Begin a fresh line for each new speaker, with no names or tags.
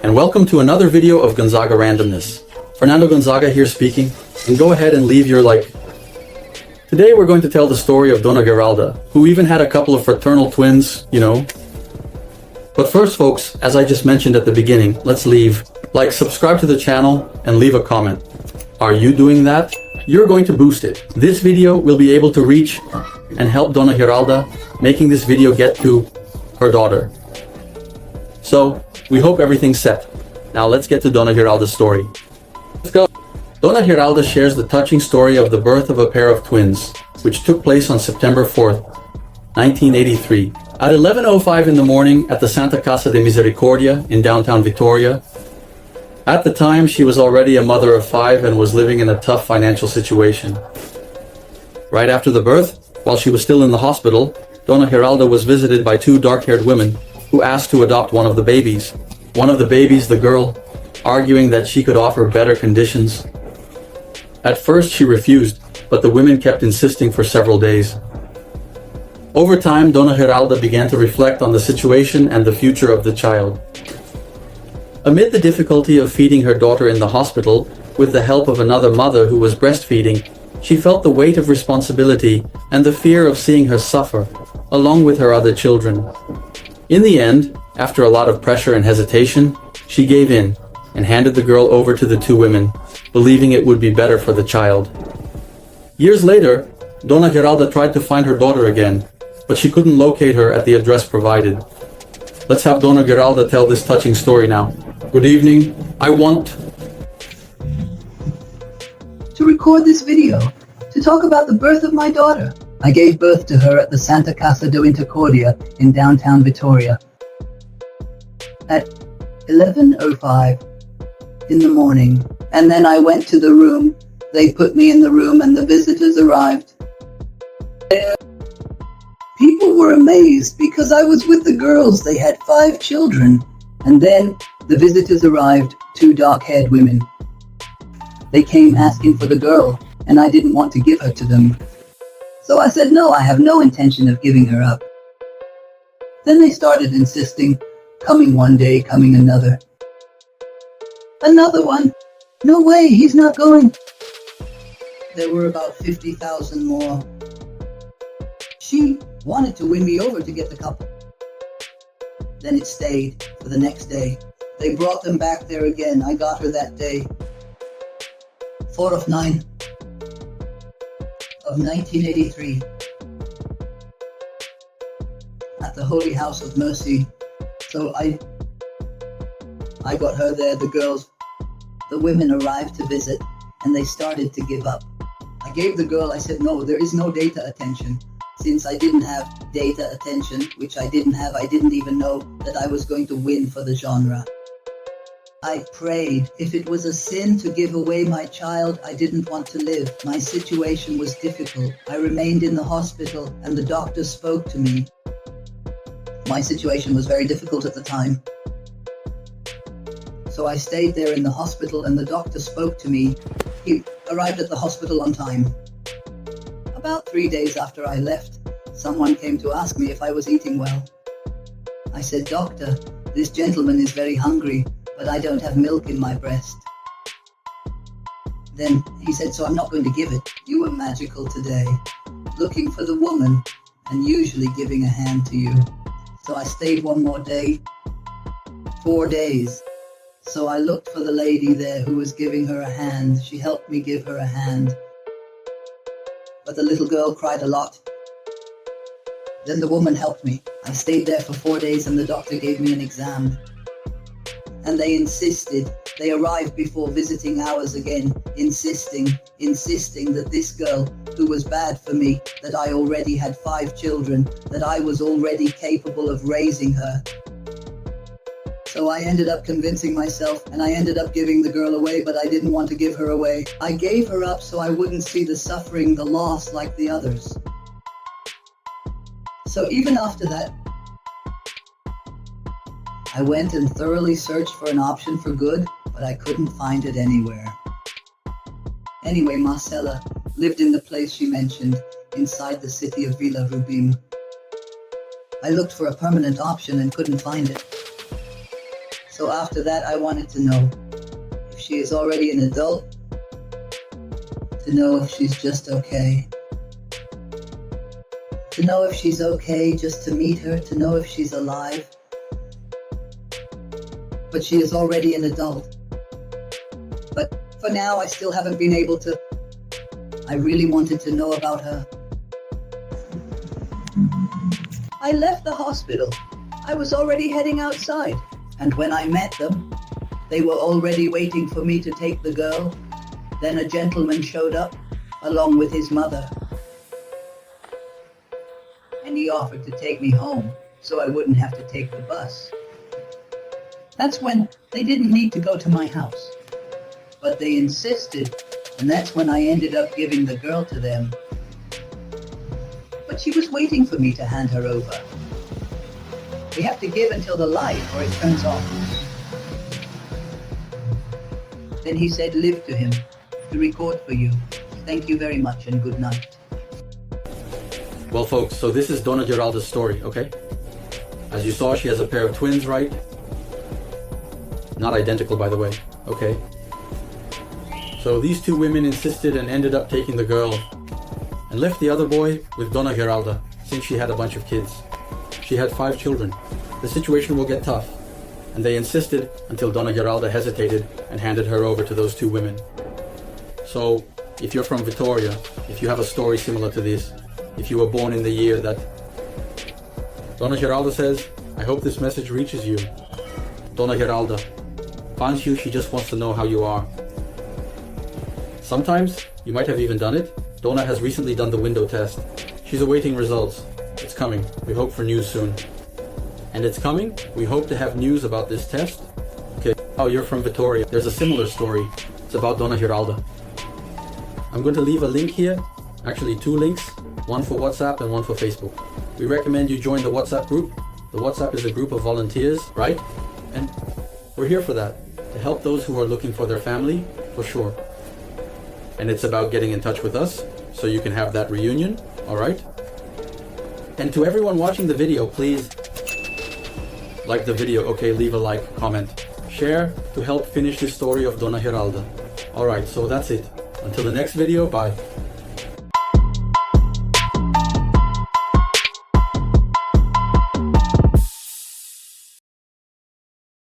and welcome to another video of Gonzaga Randomness. Fernando Gonzaga here speaking, and go ahead and leave your like. Today we're going to tell the story of Dona Geralda, who even had a couple of fraternal twins, you know. But first folks, as I just mentioned at the beginning, let's leave. Like, subscribe to the channel, and leave a comment. Are you doing that? You're going to boost it. This video will be able to reach and help Dona Geralda, making this video get to her daughter. So, we hope everything's set. Now let's get to Dona Geralda's story. Let's go. Dona Geralda shares the touching story of the birth of a pair of twins, which took place on September 4th, 1983. At 11:05 in the morning at the Santa Casa de Misericordia in downtown Vitoria. At the time, she was already a mother of 5 and was living in a tough financial situation. Right after the birth, while she was still in the hospital, Dona Geralda was visited by 2 dark-haired women who asked to adopt one of the babies. One of the babies, the girl, arguing that she could offer better conditions. At first she refused, but the women kept insisting for several days. Over time, Dona Geralda began to reflect on the situation and the future of the child. Amid the difficulty of feeding her daughter in the hospital, with the help of another mother who was breastfeeding, she felt the weight of responsibility and the fear of seeing her suffer, along with her other children. In the end, after a lot of pressure and hesitation, she gave in and handed the girl over to the 2 women, believing it would be better for the child. Years later, Dona Geralda tried to find her daughter again, but she couldn't locate her at the address provided. Let's have Dona Geralda tell this touching story now. Good evening. I want
to record this video to talk about the birth of my daughter. I gave birth to her at the Santa Casa de Misericordia in downtown Vitoria at 11:05 in the morning, and then I went to the room. They put me in the room and the visitors arrived. People were amazed because I was with the girls. They had 5 children. And then the visitors arrived, 2 dark-haired women. They came asking for the girl, and I didn't want to give her to them. So I said, no, I have no intention of giving her up. Then they started insisting, coming one day, coming another. Another one. No way, he's not going. There were about 50,000 more. She wanted to win me over to get the couple. Then it stayed for the next day. They brought them back there again. I got her that day. 4th of 9 of 1983. At the Holy House of Mercy. So I got her there, the girls. The women arrived to visit, and they started to give up. I gave the girl, I said, no, there is no data attention. Since I didn't have data attention, which I didn't have, I didn't even know that I was going to win for the genre. I prayed. If it was a sin to give away my child, I didn't want to live. My situation was difficult. I remained in the hospital, and the doctor spoke to me. My situation was very difficult at the time. So I stayed there in the hospital, and the doctor spoke to me. He arrived at the hospital on time. About 3 days after I left, someone came to ask me if I was eating well. I said, Doctor, this gentleman is very hungry, but I don't have milk in my breast. Then he said, so I'm not going to give it. You were magical today, looking for the woman and usually giving a hand to you. So I stayed one more day, 4 days. So I looked for the lady there who was giving her a hand. She helped me give her a hand. But the little girl cried a lot. Then the woman helped me. I stayed there for 4 days and the doctor gave me an exam. And they insisted. They arrived before visiting hours again, insisting that this girl, who was bad for me, that I already had 5 children, that I was already capable of raising her. So I ended up convincing myself, and I ended up giving the girl away, but I didn't want to give her away. I gave her up so I wouldn't see the suffering, the loss like the others. So even after that, I went and thoroughly searched for an option for good, but I couldn't find it anywhere. Anyway, Marcella lived in the place she mentioned, inside the city of Villa Rubim. I looked for a permanent option and couldn't find it. So after that, I wanted to know if she is already an adult, to know if she's just okay. To know if she's okay just to meet her, to know if she's alive. But she is already an adult. But for now, I still haven't been able to. I really wanted to know about her. I left the hospital. I was already heading outside. And when I met them, they were already waiting for me to take the girl. Then a gentleman showed up, along with his mother. And he offered to take me home, so I wouldn't have to take the bus. That's when they didn't need to go to my house. But they insisted, and that's when I ended up giving the girl to them. But she was waiting for me to hand her over. We have to give until the light or it turns off. Then he said, live to him, to record for you. Thank you very much and good night.
Well, folks, so this is Dona Geralda's story, okay? As you saw, she has a pair of twins, right? Not identical, by the way, okay? So these two women insisted and ended up taking the girl and left the other boy with Dona Geralda, since she had a bunch of kids. She had 5 children. The situation will get tough, and they insisted until Dona Geralda hesitated and handed her over to those 2 women. So, if you're from Vitoria, if you have a story similar to this, if you were born in the year that Dona Geralda says, I hope this message reaches you. Dona Geralda, finds you, she just wants to know how you are. Sometimes, you might have even done it. Dona has recently done the window test. She's awaiting results. It's coming. We hope for news soon. And it's coming. We hope to have news about this test. Okay. Oh, you're from Vitoria. There's a similar story. It's about Dona Geralda. I'm going to leave a link here. Actually, 2 links. One for WhatsApp and one for Facebook. We recommend you join the WhatsApp group. The WhatsApp is a group of volunteers, right? And we're here for that. To help those who are looking for their family, for sure. And it's about getting in touch with us, so you can have that reunion, alright? And to everyone watching the video, please like the video, okay, leave a like, comment, share to help finish the story of Dona Geralda. Alright, so that's it. Until the next video, bye.